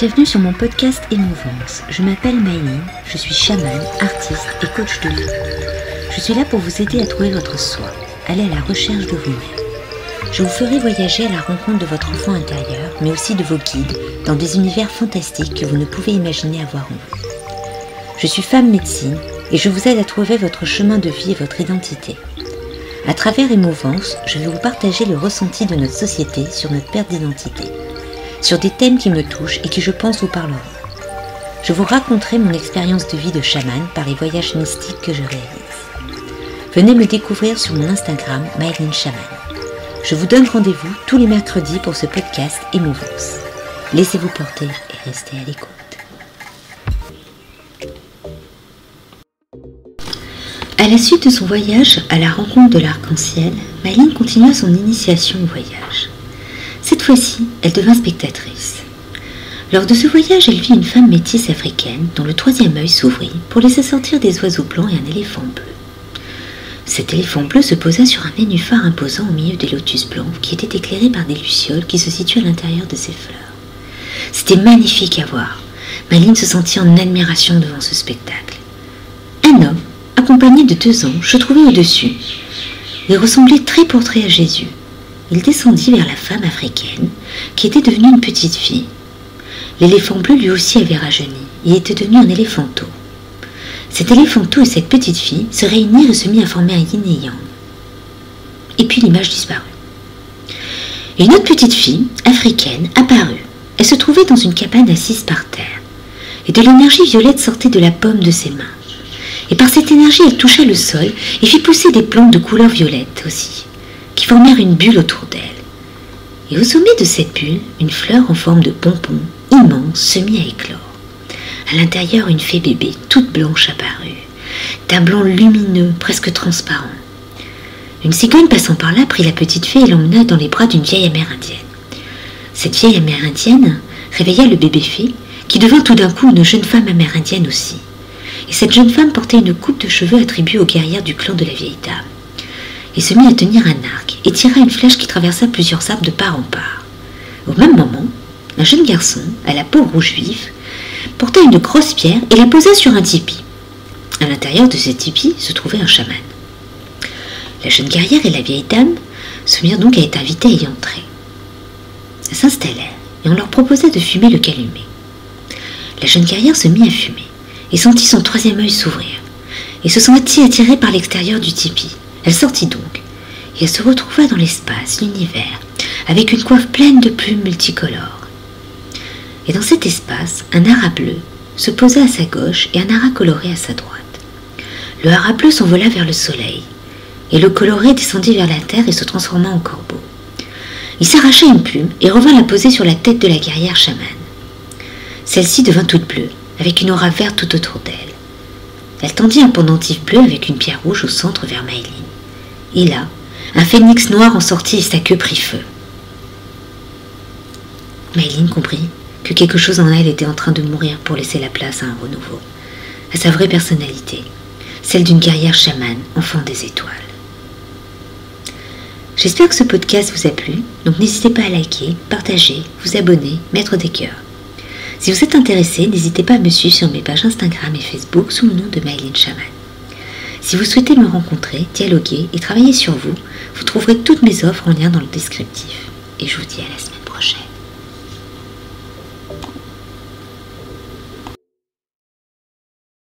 Bienvenue sur mon podcast Émouvance. Je m'appelle Maëline, je suis chamane, artiste et coach de vie. Je suis là pour vous aider à trouver votre soi, aller à la recherche de vous-même. Je vous ferai voyager à la rencontre de votre enfant intérieur, mais aussi de vos guides, dans des univers fantastiques que vous ne pouvez imaginer avoir en vous. Je suis femme médecine et je vous aide à trouver votre chemin de vie et votre identité. À travers Émouvance, je vais vous partager le ressenti de notre société sur notre perte d'identité, sur des thèmes qui me touchent et qui je pense vous parleront. Je vous raconterai mon expérience de vie de chamane par les voyages mystiques que je réalise. Venez me découvrir sur mon Instagram Maëline Chamane. Je vous donne rendez-vous tous les mercredis pour ce podcast Émouvance. Laissez-vous porter et restez à l'écoute. À la suite de son voyage à la rencontre de l'arc-en-ciel, Maëline continua son initiation au voyage. Cette fois-ci, elle devint spectatrice. Lors de ce voyage, elle vit une femme métisse africaine dont le troisième œil s'ouvrit pour laisser sortir des oiseaux blancs et un éléphant bleu. Cet éléphant bleu se posa sur un nénuphar imposant au milieu des lotus blancs qui étaient éclairés par des lucioles qui se situaient à l'intérieur de ces fleurs. C'était magnifique à voir. Maëline se sentit en admiration devant ce spectacle. Un homme, accompagné de 2 anges, se trouvait au-dessus. Il ressemblait très pour trait à Jésus. Il descendit vers la femme africaine, qui était devenue une petite fille. L'éléphant bleu lui aussi avait rajeuni, et était devenu un éléphanto. Cet éléphanto et cette petite fille se réunirent et se mirent à former un yin et yang. Et puis l'image disparut. Et une autre petite fille, africaine, apparut. Elle se trouvait dans une cabane assise par terre, et de l'énergie violette sortait de la paume de ses mains. Et par cette énergie, elle toucha le sol et fit pousser des plantes de couleur violette aussi, qui formèrent une bulle autour d'elle. Et au sommet de cette bulle, une fleur en forme de pompon, immense, se mit à éclore. À l'intérieur, une fée bébé, toute blanche apparut, d'un blanc lumineux, presque transparent. Une cigogne passant par là prit la petite fée et l'emmena dans les bras d'une vieille amérindienne. Cette vieille amérindienne réveilla le bébé fée, qui devint tout d'un coup une jeune femme amérindienne aussi. Et cette jeune femme portait une coupe de cheveux attribuée aux guerrières du clan de la vieille dame. Et se mit à tenir un arc et tira une flèche qui traversa plusieurs arbres de part en part. Au même moment, un jeune garçon, à la peau rouge vif, porta une grosse pierre et la posa sur un tipi. À l'intérieur de ce tipi se trouvait un chaman. La jeune guerrière et la vieille dame se mirent donc à être invitées à y entrer. Elles s'installèrent et on leur proposa de fumer le calumet. La jeune guerrière se mit à fumer et sentit son troisième œil s'ouvrir et se sentit attirée par l'extérieur du tipi. Elle sortit donc et elle se retrouva dans l'espace, l'univers, avec une coiffe pleine de plumes multicolores. Et dans cet espace, un hara bleu se posa à sa gauche et un hara coloré à sa droite. Le hara bleu s'envola vers le soleil et le coloré descendit vers la terre et se transforma en corbeau. Il s'arracha une plume et revint la poser sur la tête de la guerrière chamane. Celle-ci devint toute bleue, avec une aura verte tout autour d'elle. Elle tendit un pendentif bleu avec une pierre rouge au centre vers Maëline. Et là, un phénix noir en sortit et sa queue prit feu. Maëline comprit que quelque chose en elle était en train de mourir pour laisser la place à un renouveau, à sa vraie personnalité, celle d'une guerrière chamane, enfant des étoiles. J'espère que ce podcast vous a plu, donc n'hésitez pas à liker, partager, vous abonner, mettre des cœurs. Si vous êtes intéressé, n'hésitez pas à me suivre sur mes pages Instagram et Facebook sous le nom de Maëline Chamane. Si vous souhaitez me rencontrer, dialoguer et travailler sur vous, vous trouverez toutes mes offres en lien dans le descriptif. Et je vous dis à la semaine.